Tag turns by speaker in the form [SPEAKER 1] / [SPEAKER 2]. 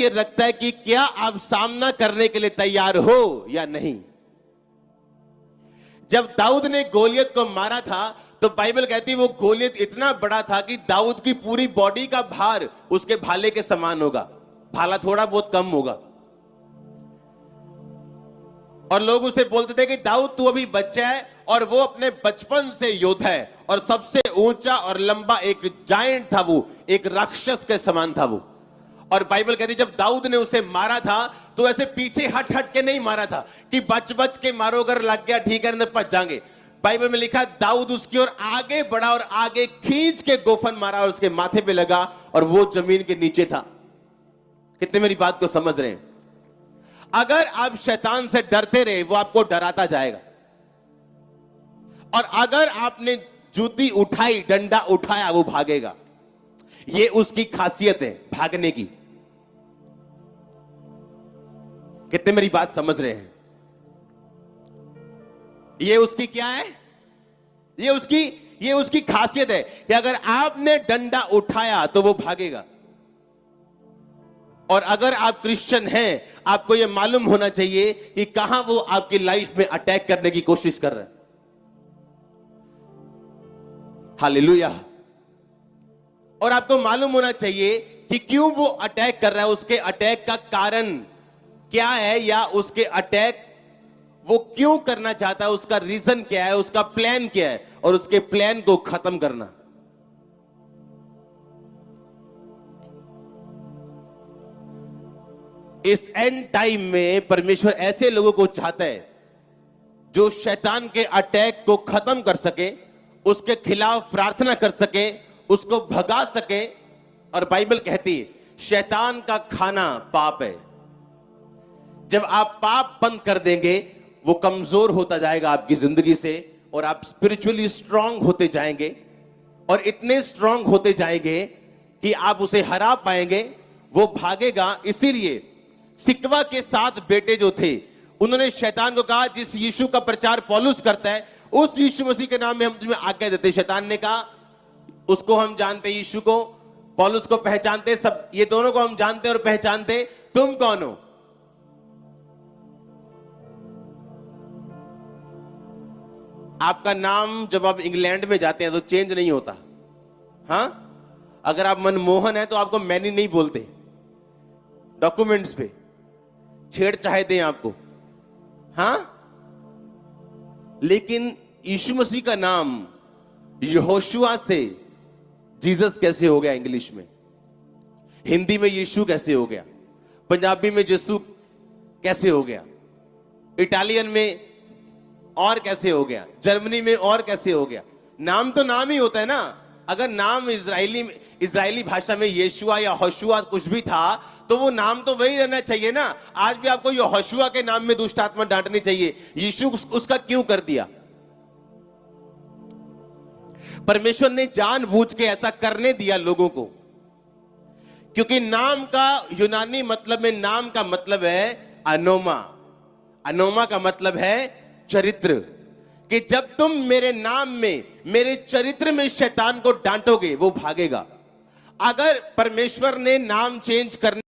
[SPEAKER 1] ये रखता है कि क्या आप सामना करने के लिए तैयार हो या नहीं। जब दाऊद ने गोलियत को मारा था तो बाइबल कहती है वो गोलियत इतना बड़ा था कि दाऊद की पूरी बॉडी का भार उसके भाले के समान होगा, भाला थोड़ा बहुत कम होगा। और लोग उसे बोलते थे कि दाऊद तू अभी बच्चा है, और वो अपने बचपन से योद्धा है, और सबसे ऊंचा और लंबा एक जायंट था, वो एक राक्षस के समान था वो। और बाइबल कहती जब दाऊद ने उसे मारा था तो ऐसे पीछे हट हट के नहीं मारा था कि बच बच के मारो, अगर लग गया ठीक है भज जाएंगे। बाइबल में लिखा दाऊद उसकी ओर आगे बढ़ा और आगे खींच के गोफन मारा और उसके माथे पे लगा और वो जमीन के नीचे था। कितने मेरी बात को समझ रहे हैं? अगर आप शैतान से डरते रहे वो आपको डराता जाएगा, और अगर आपने जूती उठाई, डंडा उठाया, वो भागेगा। ये उसकी खासियत है, भागने की। कितने मेरी बात समझ रहे हैं? ये उसकी क्या है? ये उसकी खासियत है कि अगर आपने डंडा उठाया तो वो भागेगा। और अगर आप क्रिश्चियन हैं, आपको यह मालूम होना चाहिए कि कहां वो आपकी लाइफ में अटैक करने की कोशिश कर रहा है। हालेलुया। और आपको मालूम होना चाहिए कि क्यों वो अटैक कर रहा है, उसके अटैक का कारण क्या है, या उसके अटैक वो क्यों करना चाहता है, उसका रीजन क्या है, उसका प्लान क्या है, और उसके प्लान को खत्म करना। इस एंड टाइम में परमेश्वर ऐसे लोगों को चाहता है जो शैतान के अटैक को खत्म कर सके, उसके खिलाफ प्रार्थना कर सके, उसको भगा सके। और बाइबल कहती है शैतान का खाना पाप है। जब आप पाप बंद कर देंगे वो कमजोर होता जाएगा आपकी जिंदगी से, और आप स्पिरिचुअली स्ट्रांग होते जाएंगे, और इतने स्ट्रांग होते जाएंगे कि आप उसे हरा पाएंगे। वो भागेगा। इसीलिए सिकवा के 7 बेटे जो थे, उन्होंने शैतान को कहा जिस यीशु का प्रचार पौलुस करता है उस यीशु मसीह के नाम में हम तुम्हें आज्ञा देते। शैतान ने कहा उसको हम जानते, यीशु को, पौलुस को पहचानते, सब ये दोनों को हम जानते और पहचानते, तुम कौन हो? आपका नाम जब आप इंग्लैंड में जाते हैं तो चेंज नहीं होता। हां, अगर आप मनमोहन है तो आपको मैनी नहीं बोलते, डॉक्यूमेंट्स पे छेड़ चाहे दें आपको। हां, लेकिन यीशु मसीह का नाम यहोशुआ से जीसस कैसे हो गया? इंग्लिश में, हिंदी में यीशु कैसे हो गया? पंजाबी में यीशु कैसे हो गया? इटालियन में और कैसे हो गया? जर्मनी में और कैसे हो गया? नाम तो नाम ही होता है ना। अगर नाम इजरायली भाषा में यीशुआ या होशुआ कुछ भी था तो वो नाम तो वही रहना चाहिए ना। आज भी आपको यहोशुआ के नाम में दुष्ट आत्मा डांटनी चाहिए। यीशु उसका क्यों कर दिया? परमेश्वर ने जानबूझ के ऐसा करने दिया लोगों को, क्योंकि नाम का यूनानी मतलब में नाम का मतलब है अनोमा। अनोमा का मतलब है चरित्र। कि जब तुम मेरे नाम में, मेरे चरित्र में शैतान को डांटोगे वो भागेगा। अगर परमेश्वर ने नाम चेंज करने